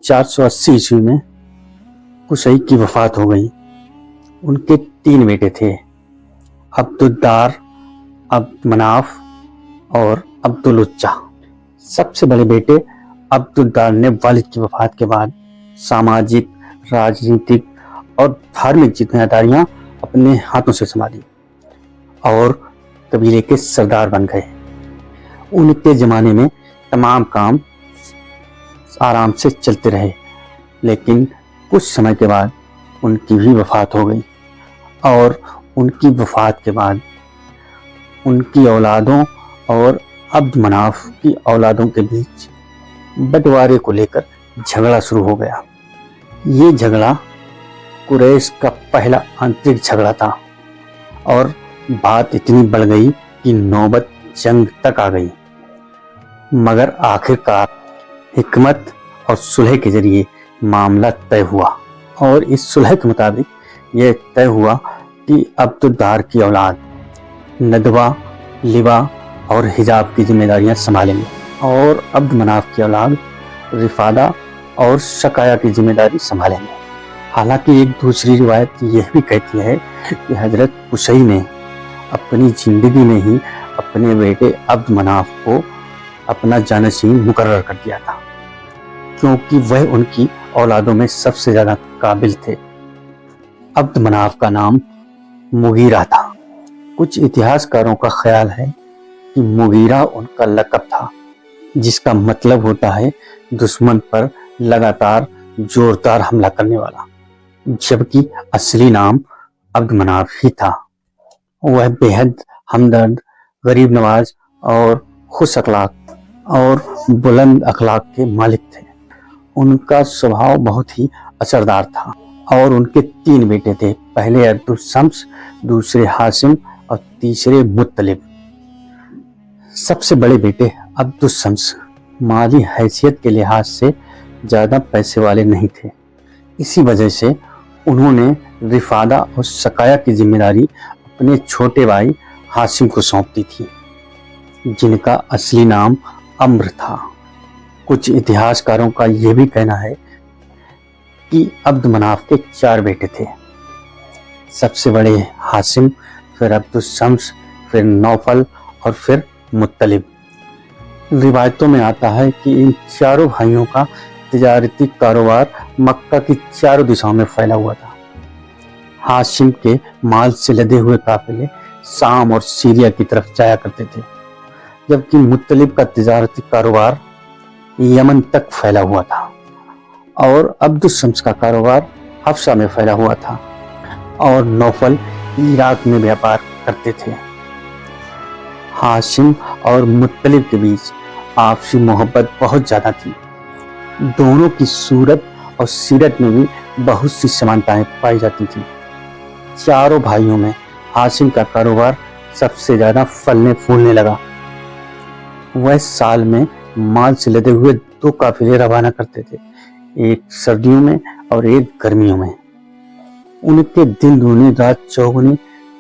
480 ईस्वी में कुशई की वफात हो गई। उनके 3 बेटे थे, अब्दुद्दार, अब्द मनाफ और अब्दुल उज्जा। सबसे बड़े बेटे अब्दुद्दार ने वालिद की वफात के बाद सामाजिक, राजनीतिक और धार्मिक जिम्मेदारियां अपने हाथों से संभाली और कबीले के सरदार बन गए। उनके ज़माने में तमाम काम आराम से चलते रहे, लेकिन कुछ समय के बाद उनकी भी वफात हो गई और उनकी वफात के बाद उनकी औलादों और अब्द मनाफ की औलादों के बीच बंटवारे को लेकर झगड़ा शुरू हो गया। ये झगड़ा कुरैश का पहला आंतरिक झगड़ा था और बात इतनी बढ़ गई कि नौबत जंग तक आ गई। मगर आखिरकार हिकमत और सुलह के जरिए मामला तय हुआ और इस सुलह के मुताबिक यह तय हुआ कि अब्दुद्दार की औलाद नदवा, लिवा और हिजाब की जिम्मेदारियां संभालेंगे और अब्द मनाफ की औलाद रिफादा और शकाया की जिम्मेदारी संभालेंगे। हालांकि एक दूसरी रिवायत यह भी कहती है कि हजरत कुशई ने अपनी जिंदगी में ही अपने बेटे अब्द मनाफ को अपना जानशीन मुकर्रर कर दिया था, क्योंकि वह उनकी औलादों में सबसे ज्यादा काबिल थे। अब्द मनाफ का नाम मुगीरा था। कुछ इतिहासकारों का ख्याल है कि मुगीरा उनका लक़ब था, जिसका मतलब होता है दुश्मन पर लगातार जोरदार हमला करने वाला, जबकि असली नाम अब्द मनाफ ही था। वह बेहद हमदर्द, गरीब नवाज और खुश अखलाक और बुलंद अखलाक के मालिक थे। उनका स्वभाव बहुत ही असरदार था और उनके 3 बेटे थे, पहले अब्दुल शम्स, दूसरे हाशिम और तीसरे मुत्तलिब। सबसे बड़े बेटे अब्दुल शम्स माली हैसियत के लिहाज से ज़्यादा पैसे वाले नहीं थे। इसी वजह से उन्होंने रिफादा और शकाया की जिम्मेदारी अपने छोटे भाई हाशिम को सौंप दी थी, जिनका असली नाम अम्र था। कुछ इतिहासकारों का यह भी कहना है कि अब्द मनाफ के 4 बेटे थे, सबसे बड़े हाशिम, फिर अब्दुल शम्स, फिर नौफल और फिर मुत्तलिब। रिवायतों में आता है कि इन चारों भाइयों का तिजारती कारोबार मक्का की चारों दिशाओं में फैला हुआ था। हाशिम के माल से लदे हुए काफिले शाम और सीरिया की तरफ जाया करते थे, जबकि मुत्तलिब का तिजारती कारोबार यमन तक फैला हुआ था और अब्दुल शम्स का कारोबार हफ्सा में फैला हुआ था और नौफल इराक में व्यापार करते थे। हाशिम और मुत्तलिब के बीच आपसी मोहब्बत बहुत ज़्यादा थी। दोनों की सूरत और सीरत में भी बहुत सी समानताएं पाई जाती थी। चारों भाइयों में हाशिम का कारोबार सबसे ज़्यादा फलने फूलने लगा। वह साल में माल से लदे हुए 2 काफिले रवाना करते थे, एक सर्दियों में और एक गर्मियों में। उनके दिन दूनी रात चौगुनी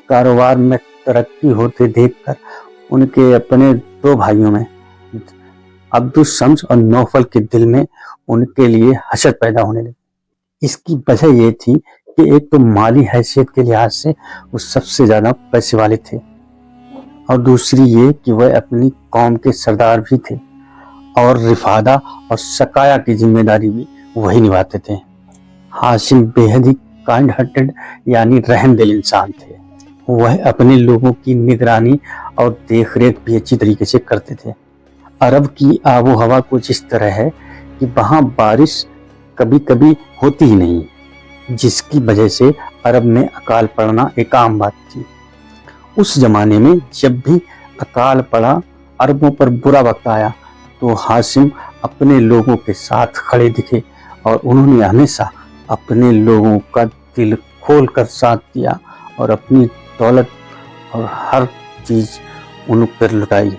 कारोबार में तरक्की होते देखकर उनके अपने 2 भाइयों में अब्दुल शम्स और नौफल के दिल में उनके लिए हसद पैदा होने लगी। इसकी वजह यह थी कि एक तो माली हैसियत के लिहाज से वो सबसे ज्यादा पैसे वाले थे और दूसरी ये कि वह अपनी कौम के सरदार भी थे और रिफादा और शकाया की जिम्मेदारी भी वही निभाते थे। हाशिम बेहद ही काइंड हार्टेड यानी रहमदिल इंसान थे। वह अपने लोगों की निगरानी और देखरेख भी अच्छी तरीके से करते थे। अरब की आबो हवा कुछ इस तरह है कि वहाँ बारिश कभी कभी होती ही नहीं, जिसकी वजह से अरब में अकाल पड़ना एक आम बात थी। उस जमाने में जब भी अकाल पड़ा, अरबों पर बुरा वक्त आया, तो हाशिम अपने लोगों के साथ खड़े दिखे और उन्होंने हमेशा अपने लोगों का दिल खोल कर साथ दिया और अपनी दौलत और हर चीज़ उन पर लुटाई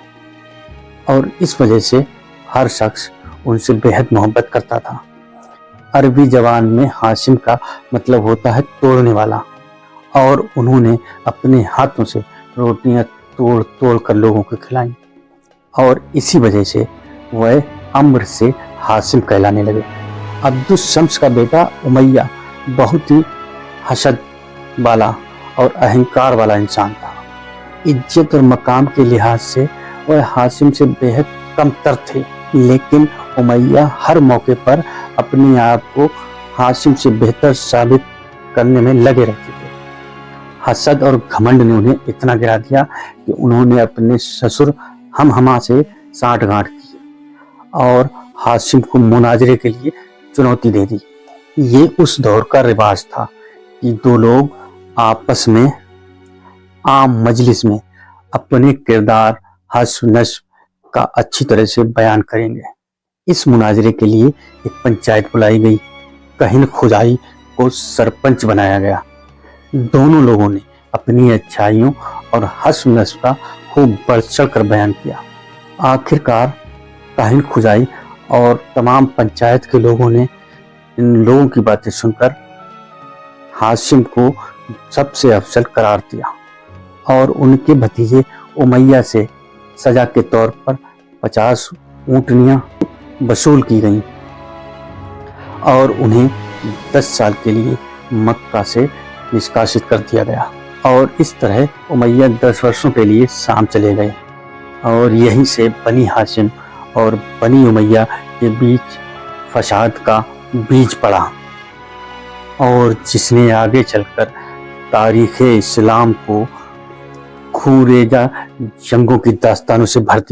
और इस वजह से हर शख्स उनसे बेहद मोहब्बत करता था। अरबी जबान में हाशिम का मतलब होता है तोड़ने वाला और उन्होंने अपने हाथों से रोटियां तोड़ तोड़ कर लोगों को खिलाई और इसी वजह से वह अम्र से हाशिम कहलाने लगे। अब्दुल-शम्स का बेटा उमैया बहुत ही हसद वाला और अहंकार वाला इंसान था। इज्जत और मकाम के लिहाज से वह हाशिम से बेहद कमतर थे, लेकिन उमैया हर मौके पर अपने आप को हाशिम से बेहतर साबित करने में लगे रहते थे। हसद और घमंड ने उन्हें इतना गिरा दिया कि उन्होंने अपने ससुर हमहमा से साठगांठ की और हाशिम को मुनाजरे के लिए चुनौती दे दी। ये उस दौर का रिवाज था कि दो लोग आपस में आम मजलिस में अपने किरदार हस्ब नस्ब का अच्छी तरह से बयान करेंगे। इस मुनाजरे के लिए एक पंचायत बुलाई गई। कहिन खुदाई को सरपंच बनाया गया। दोनों लोगों ने अपनी अच्छाइयों और हस्ब नस्ब का खूब बढ़ चढ़ कर बयान किया। आखिरकार काहिन खुदाई और तमाम पंचायत के लोगों ने इन लोगों की बातें सुनकर हाशिम को सबसे अफजल करार दिया और उनके भतीजे उमैया से सजा के तौर पर 50 ऊँटनियां वसूल की गईं और उन्हें 10 साल के लिए मक्का से निष्कासित कर दिया गया। और इस तरह उमैया 10 वर्षों के लिए शाम चले गए और यहीं से बनी हाशिम और बनी उमैया के बीच फसाद का बीज पड़ा और जिसने आगे चलकर तारीख़ इस्लाम को खून रेजा जंगों की दास्तानों से भर दिया।